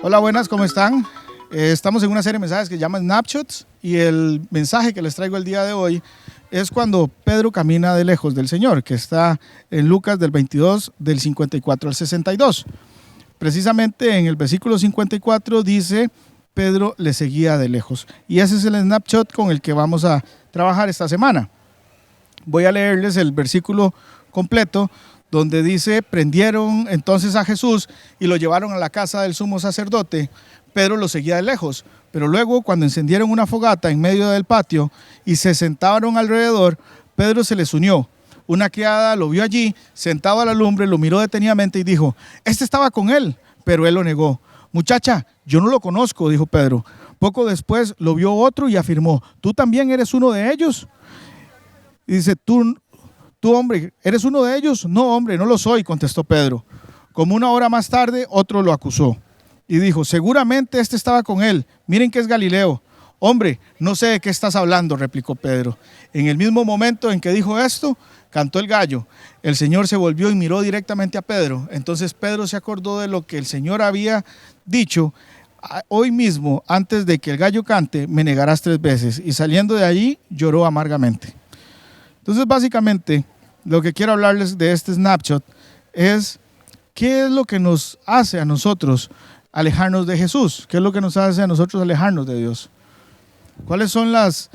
Hola, buenas, ¿cómo están? Estamos en una serie de mensajes que se llama Snapshots y el mensaje que les traigo el día de hoy es cuando Pedro camina de lejos del Señor, que está en Lucas del 22, del 54 al 62. Precisamente en el versículo 54 dice, Pedro le seguía de lejos. Y ese es el snapshot con el que vamos a trabajar esta semana. Voy a leerles el versículo completo donde dice, prendieron entonces a Jesús y lo llevaron a la casa del sumo sacerdote. Pedro lo seguía de lejos, pero luego cuando encendieron una fogata en medio del patio y se sentaron alrededor, Pedro se les unió. Una criada lo vio allí, sentado a la lumbre, lo miró detenidamente y dijo, este estaba con él, pero él lo negó. Muchacha, yo no lo conozco, dijo Pedro. Poco después lo vio otro y afirmó, ¿tú también eres uno de ellos? Y dice, ¿Tú, hombre, eres uno de ellos? No, hombre, no lo soy, contestó Pedro. Como una hora más tarde, otro lo acusó y dijo, seguramente este estaba con él, miren que es Galileo. Hombre, no sé de qué estás hablando, replicó Pedro. En el mismo momento en que dijo esto, cantó el gallo. El Señor se volvió y miró directamente a Pedro. Entonces Pedro se acordó de lo que el Señor había dicho, hoy mismo, antes de que el gallo cante, me negarás 3 veces. Y saliendo de allí, lloró amargamente. Entonces, básicamente, lo que quiero hablarles de este snapshot es qué es lo que nos hace a nosotros alejarnos de Jesús, qué es lo que nos hace a nosotros alejarnos de Dios. ¿Cuáles son las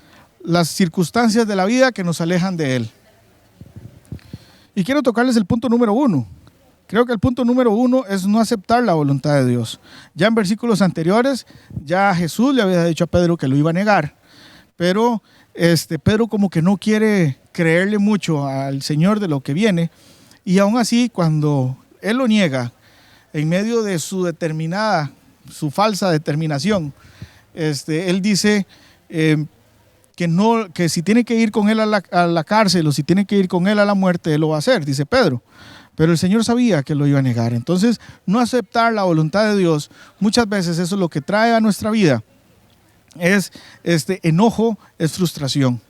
circunstancias de la vida que nos alejan de Él? Y quiero tocarles el punto número 1. Creo que el punto número 1 es no aceptar la voluntad de Dios. Ya en versículos anteriores, ya Jesús le había dicho a Pedro que lo iba a negar, pero Pedro como que no quiere creerle mucho al Señor de lo que viene, y aún así cuando Él lo niega, en medio de su falsa determinación, Él dice que si tiene que ir con Él a la cárcel o si tiene que ir con Él a la muerte, Él lo va a hacer, dice Pedro. Pero el Señor sabía que lo iba a negar. Entonces, no aceptar la voluntad de Dios, muchas veces eso es lo que trae a nuestra vida. Es enojo, es frustración.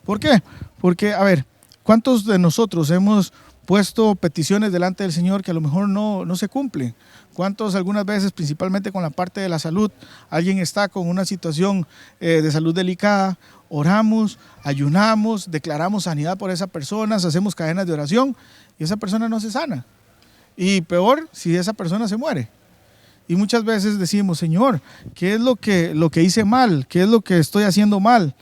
¿Por qué? Porque, a ver, ¿cuántos de nosotros hemos puesto peticiones delante del Señor que a lo mejor no se cumplen? ¿Cuántos algunas veces, principalmente con la parte de la salud, alguien está con una situación de salud delicada, oramos, ayunamos, declaramos sanidad por esa persona, hacemos cadenas de oración y esa persona no se sana? Y peor, si esa persona se muere. Y muchas veces decimos, Señor, ¿qué es lo que hice mal? ¿Qué es lo que estoy haciendo mal?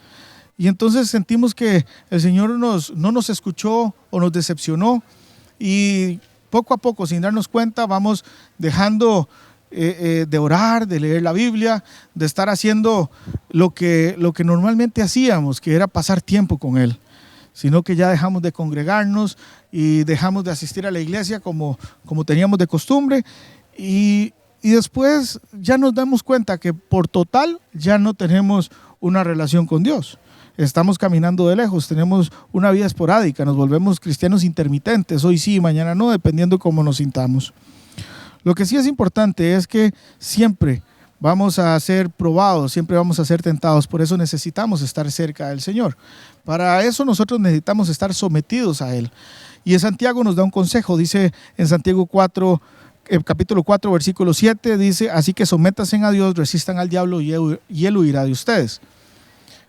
Y entonces sentimos que el Señor no nos escuchó o nos decepcionó, y poco a poco, sin darnos cuenta, vamos dejando de orar, de leer la Biblia, de estar haciendo lo que normalmente hacíamos, que era pasar tiempo con Él, sino que ya dejamos de congregarnos y dejamos de asistir a la iglesia como teníamos de costumbre, y después ya nos damos cuenta que por total ya no tenemos una relación con Dios. Estamos caminando de lejos, tenemos una vida esporádica, nos volvemos cristianos intermitentes, hoy sí, mañana no, dependiendo cómo nos sintamos. Lo que sí es importante es que siempre vamos a ser probados, siempre vamos a ser tentados, por eso necesitamos estar cerca del Señor. Para eso nosotros necesitamos estar sometidos a Él. Y en Santiago nos da un consejo, dice en Santiago 4, capítulo 4, versículo 7, dice, así que sométanse a Dios, resistan al diablo y él huirá de ustedes.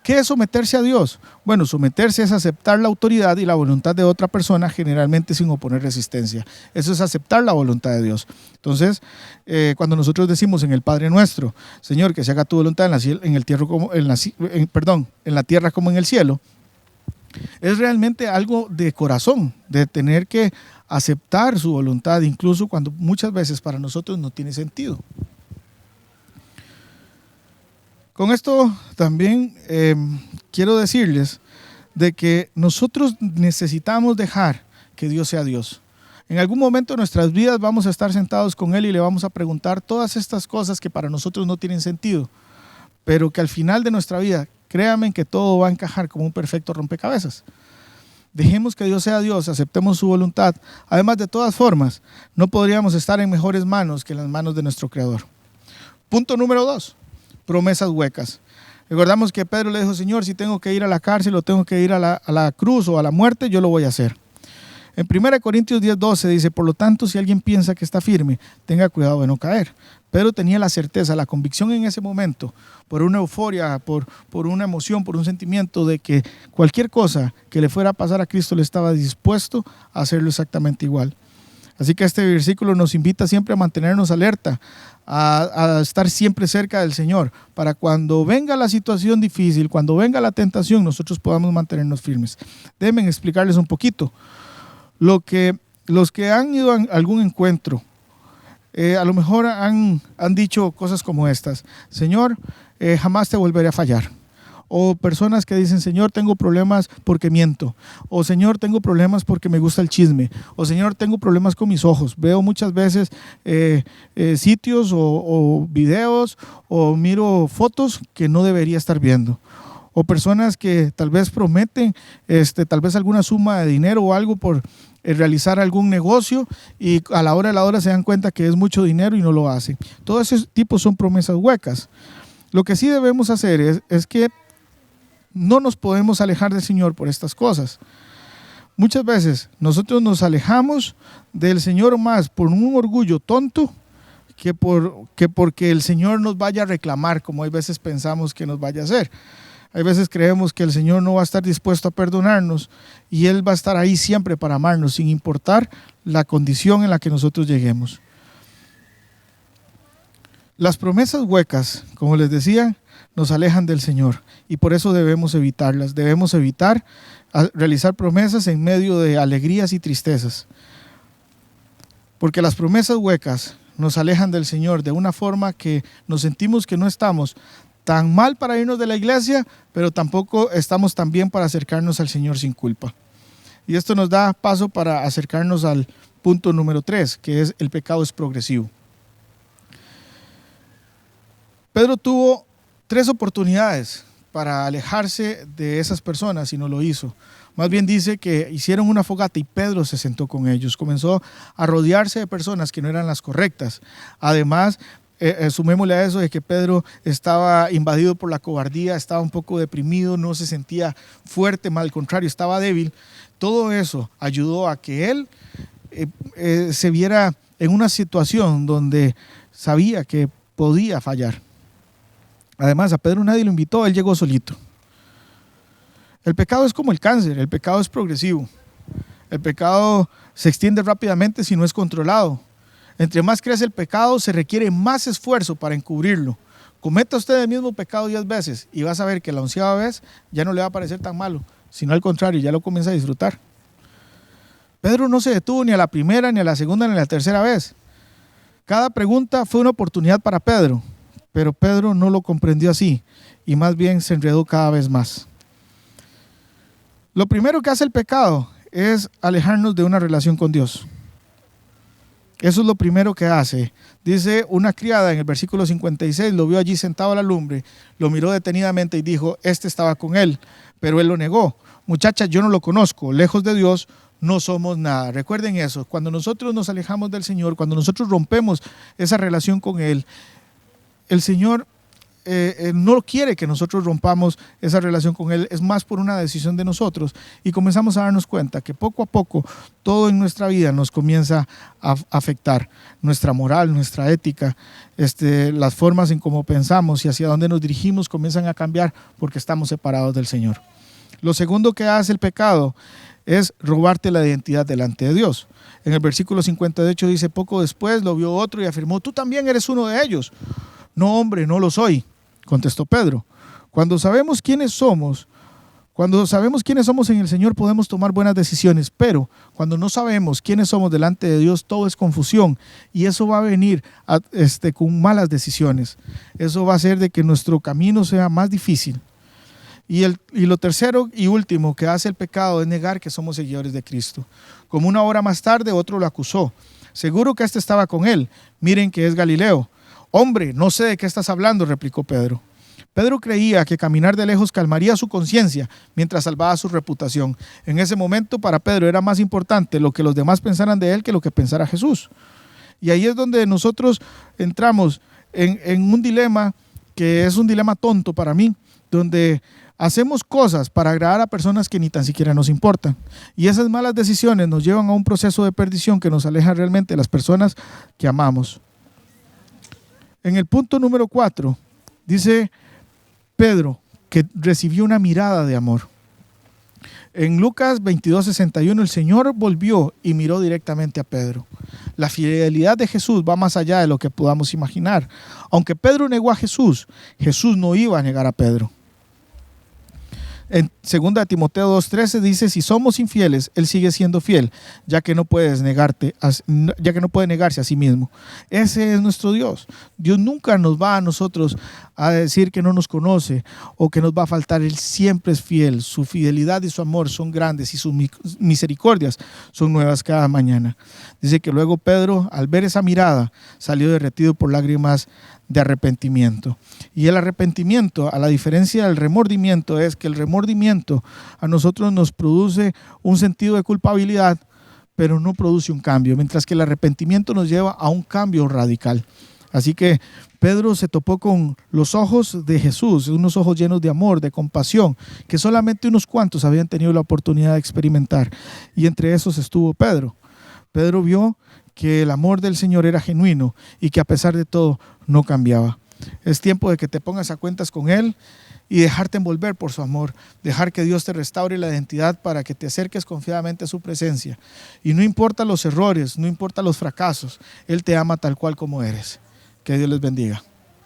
¿Qué es someterse a Dios? Bueno, someterse es aceptar la autoridad y la voluntad de otra persona, generalmente sin oponer resistencia. Eso es aceptar la voluntad de Dios. Entonces, cuando nosotros decimos en el Padre Nuestro, Señor, que se haga tu voluntad en la tierra como en el cielo, es realmente algo de corazón, de tener que aceptar su voluntad, incluso cuando muchas veces para nosotros no tiene sentido. Con esto también quiero decirles de que nosotros necesitamos dejar que Dios sea Dios. En algún momento de nuestras vidas vamos a estar sentados con Él y le vamos a preguntar todas estas cosas que para nosotros no tienen sentido, pero que al final de nuestra vida, créanme que todo va a encajar como un perfecto rompecabezas. Dejemos que Dios sea Dios, aceptemos su voluntad. Además, de todas formas, no podríamos estar en mejores manos que en las manos de nuestro Creador. Punto número 2. Promesas huecas. Recordamos que Pedro le dijo, Señor, si tengo que ir a la cárcel o tengo que ir a la cruz o a la muerte, yo lo voy a hacer. En 1 Corintios 10:12 dice, por lo tanto, si alguien piensa que está firme, tenga cuidado de no caer. Pedro tenía la certeza, la convicción en ese momento, por una euforia, por una emoción, por un sentimiento de que cualquier cosa que le fuera a pasar a Cristo, le estaba dispuesto a hacerlo exactamente igual. Así que este versículo nos invita siempre a mantenernos alerta, a estar siempre cerca del Señor, para cuando venga la situación difícil, cuando venga la tentación, nosotros podamos mantenernos firmes. Déjenme explicarles un poquito. Los que han ido a algún encuentro, a lo mejor han dicho cosas como estas: Señor, jamás te volveré a fallar. O personas que dicen, Señor, tengo problemas porque miento. O Señor, tengo problemas porque me gusta el chisme. O Señor, tengo problemas con mis ojos. Veo muchas veces sitios o videos o miro fotos que no debería estar viendo. O personas que tal vez prometen tal vez alguna suma de dinero o algo por realizar algún negocio, y a la hora de la hora se dan cuenta que es mucho dinero y no lo hacen. Todos esos tipos son promesas huecas. Lo que sí debemos hacer es que no nos podemos alejar del Señor por estas cosas. Muchas veces nosotros nos alejamos del Señor más por un orgullo tonto que porque el Señor nos vaya a reclamar, como hay veces pensamos que nos vaya a hacer. Hay veces creemos que el Señor no va a estar dispuesto a perdonarnos y Él va a estar ahí siempre para amarnos, sin importar la condición en la que nosotros lleguemos. Las promesas huecas, como les decía, nos alejan del Señor, y por eso debemos evitarlas. Debemos evitar realizar promesas en medio de alegrías y tristezas, porque las promesas huecas nos alejan del Señor de una forma que nos sentimos que no estamos tan mal para irnos de la iglesia, pero tampoco estamos tan bien para acercarnos al Señor sin culpa. Y esto nos da paso para acercarnos al punto número 3, que es: el pecado es progresivo. Pedro tuvo 3 oportunidades para alejarse de esas personas y no lo hizo. Más bien dice que hicieron una fogata y Pedro se sentó con ellos. Comenzó a rodearse de personas que no eran las correctas. Además, sumémosle a eso de que Pedro estaba invadido por la cobardía, estaba un poco deprimido, no se sentía fuerte, mal al contrario, estaba débil. Todo eso ayudó a que él se viera en una situación donde sabía que podía fallar. Además, a Pedro nadie lo invitó, él llegó solito. El pecado es como el cáncer, el pecado es progresivo. El pecado se extiende rápidamente si no es controlado. Entre más crece el pecado, se requiere más esfuerzo para encubrirlo. Cometa usted el mismo pecado 10 veces y vas a ver que la 11ª vez ya no le va a parecer tan malo, sino al contrario, ya lo comienza a disfrutar. Pedro no se detuvo ni a la primera, ni a la segunda, ni a la tercera vez. Cada pregunta fue una oportunidad para Pedro, pero Pedro no lo comprendió así y más bien se enredó cada vez más. Lo primero que hace el pecado es alejarnos de una relación con Dios. Eso es lo primero que hace. Dice, una criada en el versículo 56 lo vio allí sentado a la lumbre, lo miró detenidamente y dijo, este estaba con él, pero él lo negó. Muchacha, yo no lo conozco, lejos de Dios no somos nada. Recuerden eso, cuando nosotros nos alejamos del Señor, cuando nosotros rompemos esa relación con Él, el Señor no quiere que nosotros rompamos esa relación con Él, es más por una decisión de nosotros, y comenzamos a darnos cuenta que poco a poco todo en nuestra vida nos comienza a afectar, nuestra moral, nuestra ética, las formas en cómo pensamos y hacia dónde nos dirigimos comienzan a cambiar porque estamos separados del Señor. Lo segundo que hace el pecado es robarte la identidad delante de Dios. En el versículo 58 dice, poco después lo vio otro y afirmó, tú también eres uno de ellos. No, hombre, no lo soy, contestó Pedro. Cuando sabemos quiénes somos en el Señor podemos tomar buenas decisiones, pero cuando no sabemos quiénes somos delante de Dios, todo es confusión y eso va a venir con malas decisiones. Eso va a hacer de que nuestro camino sea más difícil. Y lo tercero y último que hace el pecado es negar que somos seguidores de Cristo. Como una hora más tarde otro lo acusó. Seguro que estaba con él. Miren que es Galileo. Hombre, no sé de qué estás hablando, replicó Pedro. Pedro creía que caminar de lejos calmaría su conciencia mientras salvaba su reputación. En ese momento para Pedro era más importante lo que los demás pensaran de él que lo que pensara Jesús. Y ahí es donde nosotros entramos en un dilema que es un dilema tonto para mí, donde Hacemos cosas para agradar a personas que ni tan siquiera nos importan. Y esas malas decisiones nos llevan a un proceso de perdición que nos aleja realmente de las personas que amamos. En el punto número 4, dice Pedro que recibió una mirada de amor. En Lucas 22:61, el Señor volvió y miró directamente a Pedro. La fidelidad de Jesús va más allá de lo que podamos imaginar. Aunque Pedro negó a Jesús, Jesús no iba a negar a Pedro. En 2 Timoteo 2:13 dice: si somos infieles, Él sigue siendo fiel, ya que no puede negarse a sí mismo. Ese es nuestro Dios. Dios nunca nos va a nosotros a decir que no nos conoce o que nos va a faltar. Él siempre es fiel. Su fidelidad y su amor son grandes y sus misericordias son nuevas cada mañana. Dice que luego Pedro, al ver esa mirada, salió derretido por lágrimas de arrepentimiento. Y el arrepentimiento, a la diferencia del remordimiento, es que el remordimiento a nosotros nos produce un sentido de culpabilidad, pero no produce un cambio, mientras que el arrepentimiento nos lleva a un cambio radical. Así que Pedro se topó con los ojos de Jesús, unos ojos llenos de amor, de compasión, que solamente unos cuantos habían tenido la oportunidad de experimentar. Y entre esos estuvo Pedro. Pedro vio que el amor del Señor era genuino y que a pesar de todo no cambiaba. Es tiempo de que te pongas a cuentas con Él y dejarte envolver por su amor, dejar que Dios te restaure la identidad para que te acerques confiadamente a su presencia. Y no importa los errores, no importa los fracasos, Él te ama tal cual como eres. Que Dios les bendiga.